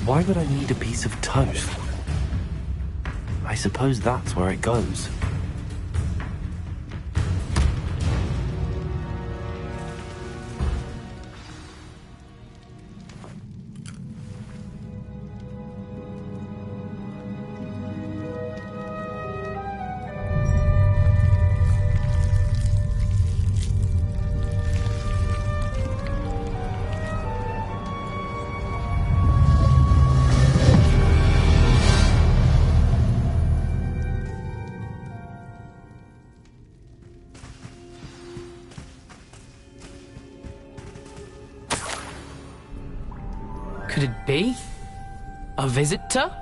Why would I need a piece of toast? I suppose that's where it goes. Could it be? A visitor?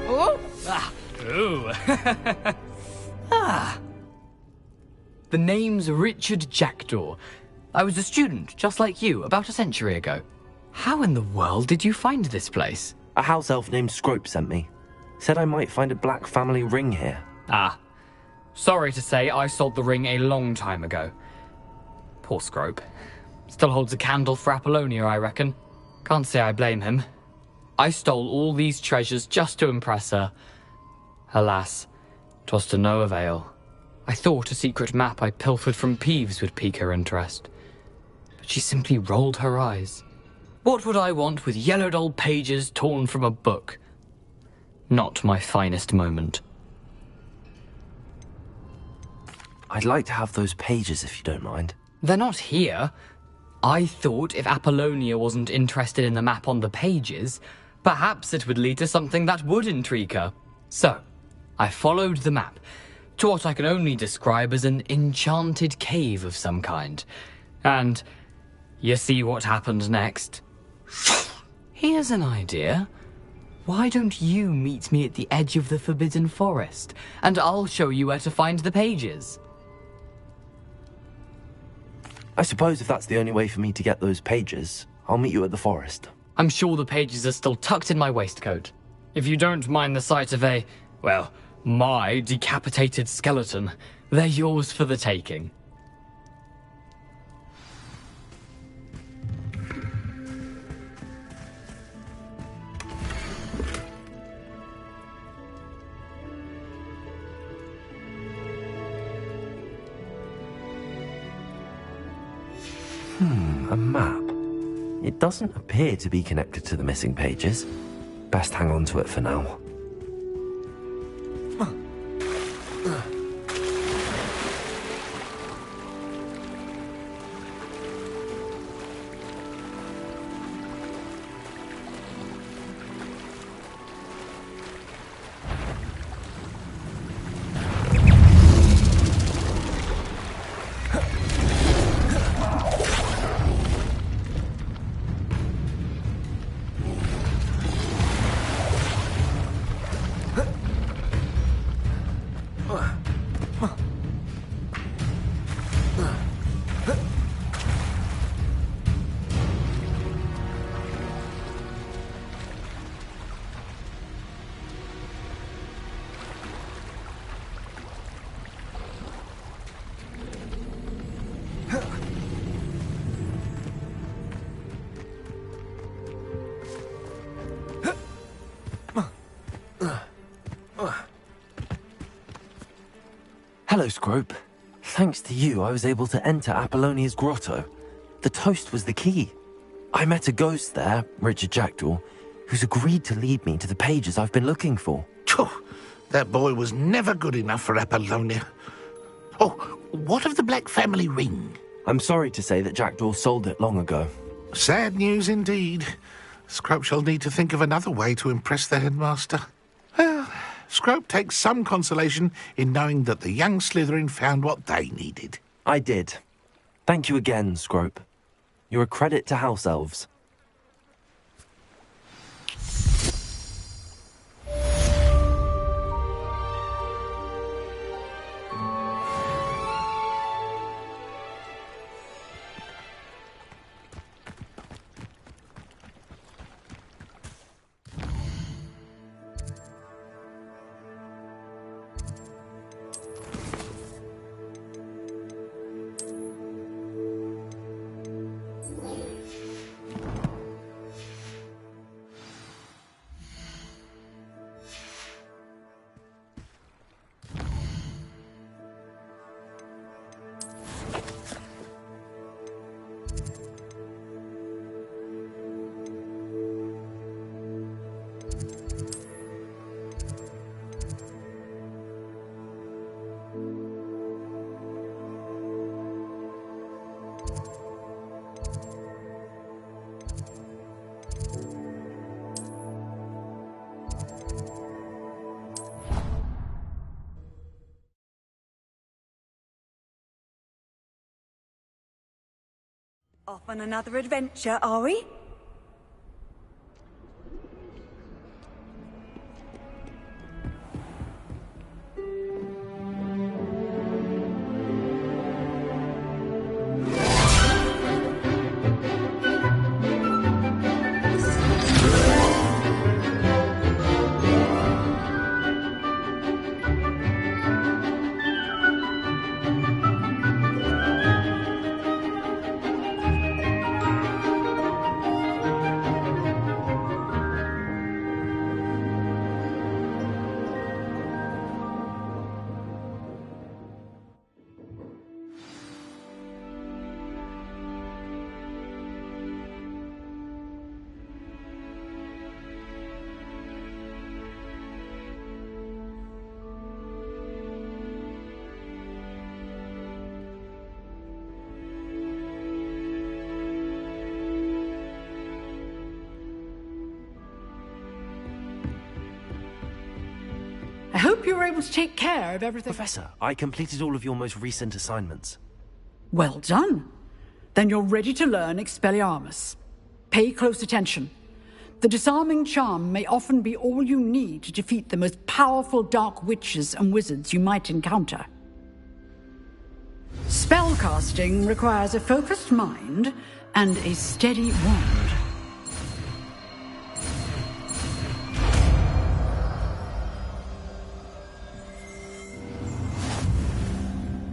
Oh! Ah! Ooh! Ah! The name's Richard Jackdaw. I was a student, just like you, about a century ago. How in the world did you find this place? A house elf named Scrope sent me. Said I might find a black family ring here. Ah. Sorry to say, I sold the ring a long time ago. Poor Scrope. Still holds a candle for Apollonia, I reckon. Can't say I blame him. I stole all these treasures just to impress her. Alas, 'twas to no avail. I thought a secret map I pilfered from Peeves would pique her interest. But she simply rolled her eyes. What would I want with yellowed old pages torn from a book? Not my finest moment. I'd like to have those pages if you don't mind. They're not here. I thought if Apollonia wasn't interested in the map on the pages, perhaps it would lead to something that would intrigue her. So, I followed the map to what I can only describe as an enchanted cave of some kind. And you see what happened next? Here's an idea. Why don't you meet me at the edge of the Forbidden Forest, and I'll show you where to find the pages? I suppose if that's the only way for me to get those pages, I'll meet you at the forest. I'm sure the pages are still tucked in my waistcoat. If you don't mind the sight of my decapitated skeleton, they're yours for the taking. A map. It doesn't appear to be connected to the missing pages. Best hang on to it for now. Hello, Scrope. Thanks to you, I was able to enter Apollonia's grotto. The toast was the key. I met a ghost there, Richard Jackdaw, who's agreed to lead me to the pages I've been looking for. Phew, that boy was never good enough for Apollonia. Oh, what of the Black family ring? I'm sorry to say that Jackdaw sold it long ago. Sad news indeed. Scrope shall need to think of another way to impress the headmaster. Well, Scrope takes some consolation in knowing that the young Slytherin found what they needed. I did. Thank you again, Scrope. You're a credit to House Elves. Off on another adventure, are we? I hope you were able to take care of everything. Professor, I completed all of your most recent assignments. Well done. Then you're ready to learn Expelliarmus. Pay close attention. The disarming charm may often be all you need to defeat the most powerful dark witches and wizards you might encounter. Spellcasting requires a focused mind and a steady wand.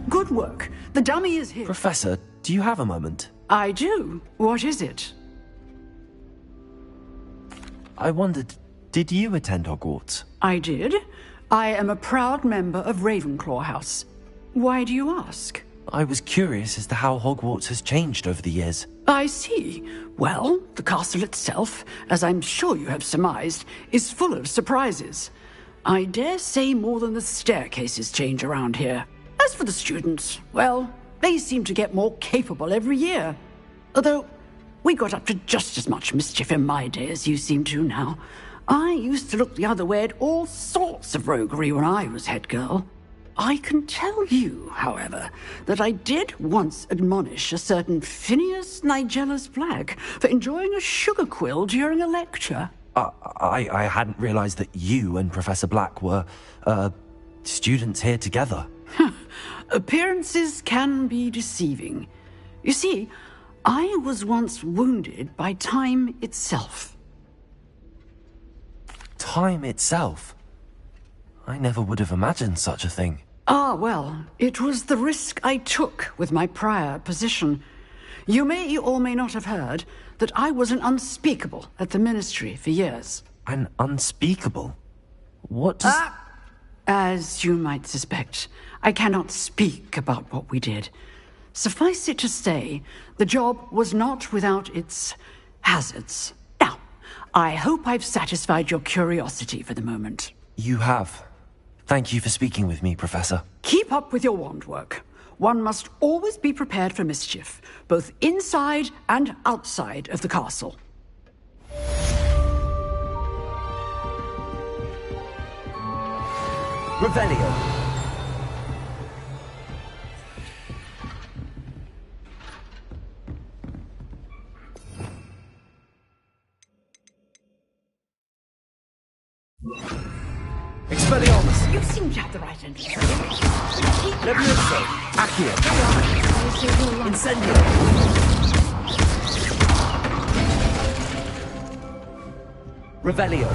Good work. The dummy is here. Professor, do you have a moment? I do. What is it? I wondered, did you attend Hogwarts? I did. I am a proud member of Ravenclaw House. Why do you ask? I was curious as to how Hogwarts has changed over the years. I see. Well, the castle itself, as I'm sure you have surmised, is full of surprises. I dare say more than the staircases change around here. As for the students, well, they seem to get more capable every year. Although, we got up to just as much mischief in my day as you seem to now. I used to look the other way at all sorts of roguery when I was head girl. I can tell you, however, that I did once admonish a certain Phineas Nigellus Black for enjoying a sugar quill during a lecture. I hadn't realized that you and Professor Black were, students here together. Appearances can be deceiving. You see, I was once wounded by time itself. Time itself? I never would have imagined such a thing. Ah, well, it was the risk I took with my prior position. You may or may not have heard that I was an unspeakable at the Ministry for years. An unspeakable? What does... As you might suspect, I cannot speak about what we did. Suffice it to say, the job was not without its hazards. Now, I hope I've satisfied your curiosity for the moment. You have. Thank you for speaking with me, Professor. Keep up with your wand work. One must always be prepared for mischief, both inside and outside of the castle. Revelio. Expelliarmus. You seem to have the right entrance. Levioso. Accio. Incendio. Revelio.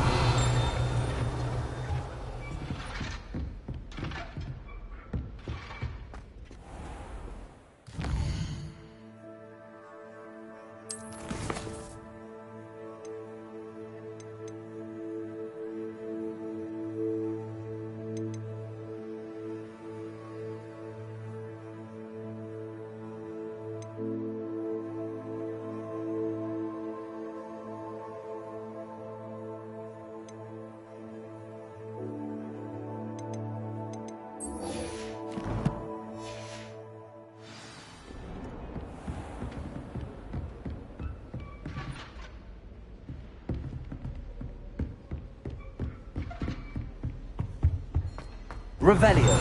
Revelio.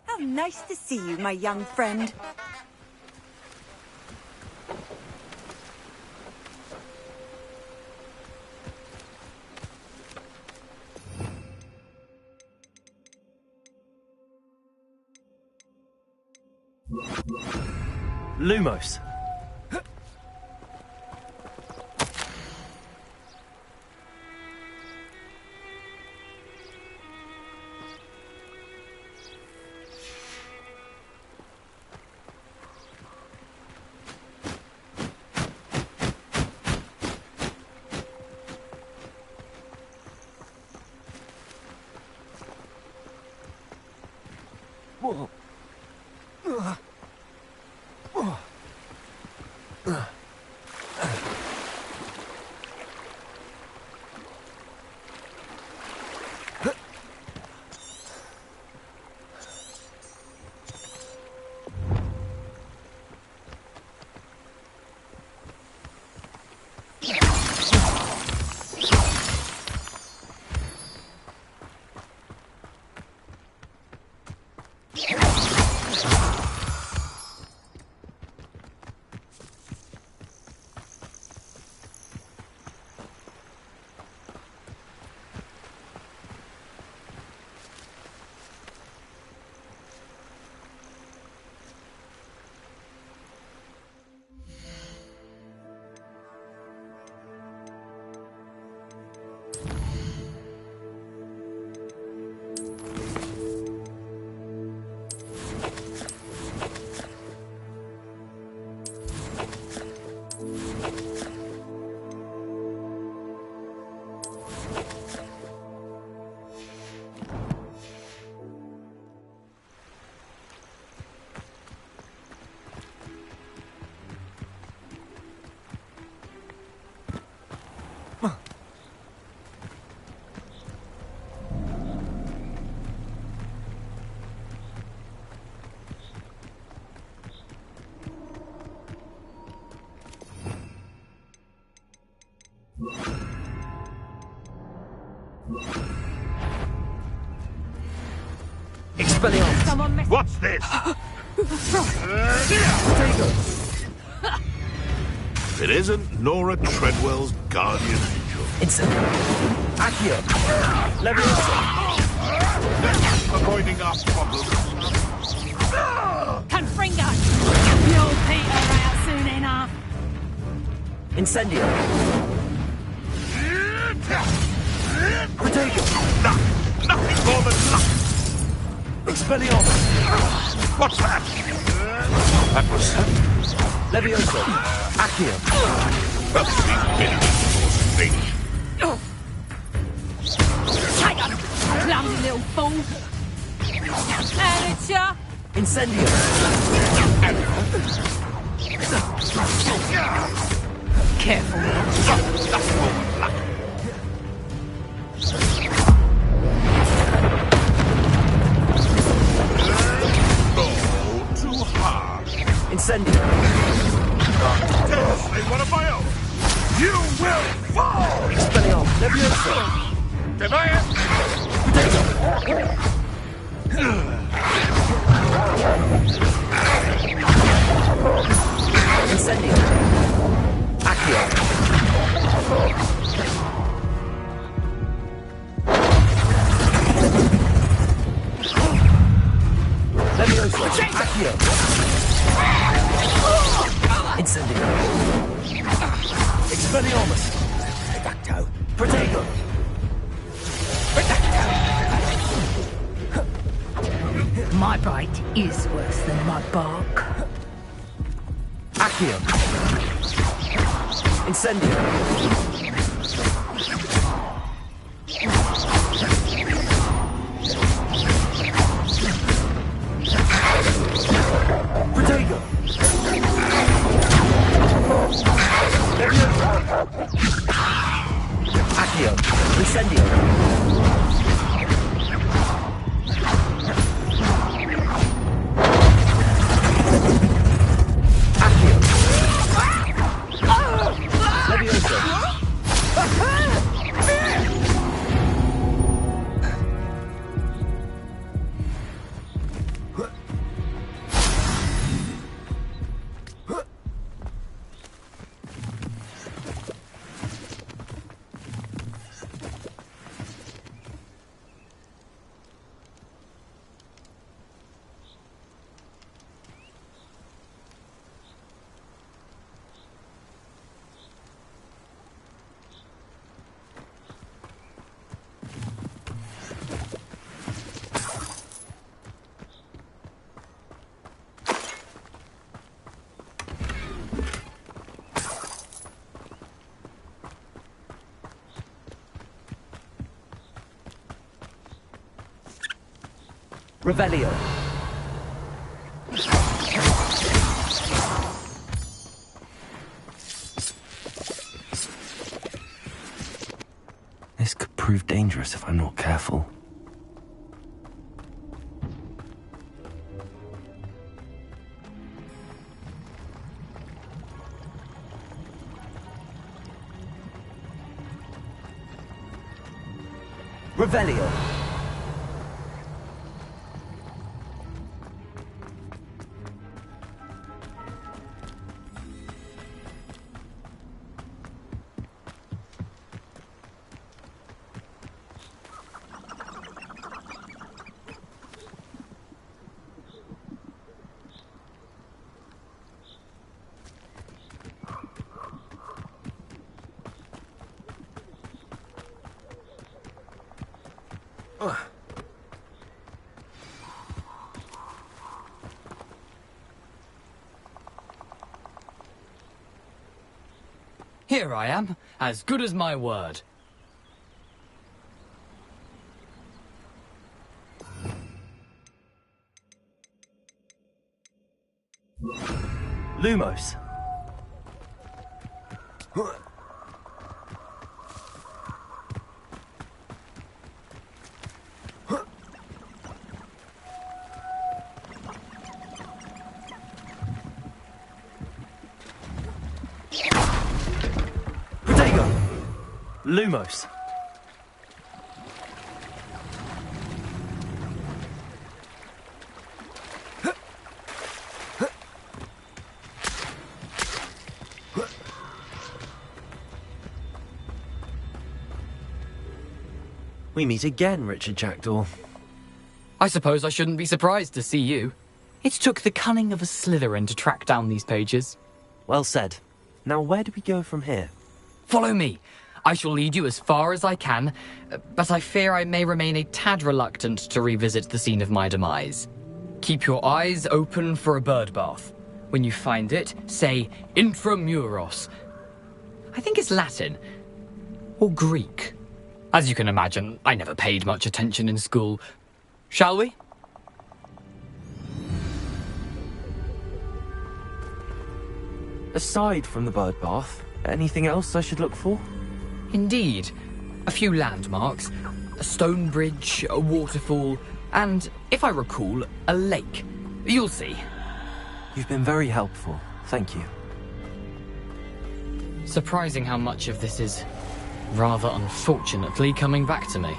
How nice to see you, my young friend. Lumos. Whoa. Expelliarmus! What's this? It isn't Nora Treadwell's guardian angel. Incendio. Accio. Leviosa. Avoiding our problems. Confringo! You'll peter out soon enough. Incendio. Protego. Nothing more than luck. Expelliarmus. What's that? That was Leviosa. Accio. Take him, clumsy little fool. Amateur. Incendio. Careful. Nothing more than luck. Incendio. Devastating one of my own. You will fall. Expelliarmus. Leviosa. Deny it. Incendio. Accio. Leviosa. Accio. Incendio. Expelliarmus. Redacto. Protego. My bite is worse than my bark. Accio. Incendio. Protego. Accio. Incendio. Accio. Revelio. This could prove dangerous if I'm not careful. Revelio. Here I am, as good as my word. Lumos. Lumos. We meet again, Richard Jackdaw. I suppose I shouldn't be surprised to see you. It took the cunning of a Slytherin to track down these pages. Well said. Now where do we go from here? Follow me. I shall lead you as far as I can, but I fear I may remain a tad reluctant to revisit the scene of my demise. Keep your eyes open for a bird bath. When you find it, say intramuros. I think it's Latin. Or Greek. As you can imagine, I never paid much attention in school. Shall we? Aside from the bird bath, anything else I should look for? Indeed. A few landmarks, a stone bridge, a waterfall, and, if I recall, a lake. You'll see. You've been very helpful. Thank you. Surprising how much of this is, rather unfortunately, coming back to me.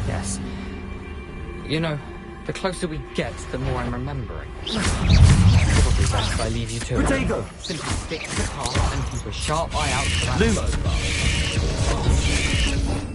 Yes. You know, the closer we get, the more I'm remembering. Probably best if I leave you to it. Protego! Simply stick to the path and keep a sharp eye out for that Lumo. bird bath.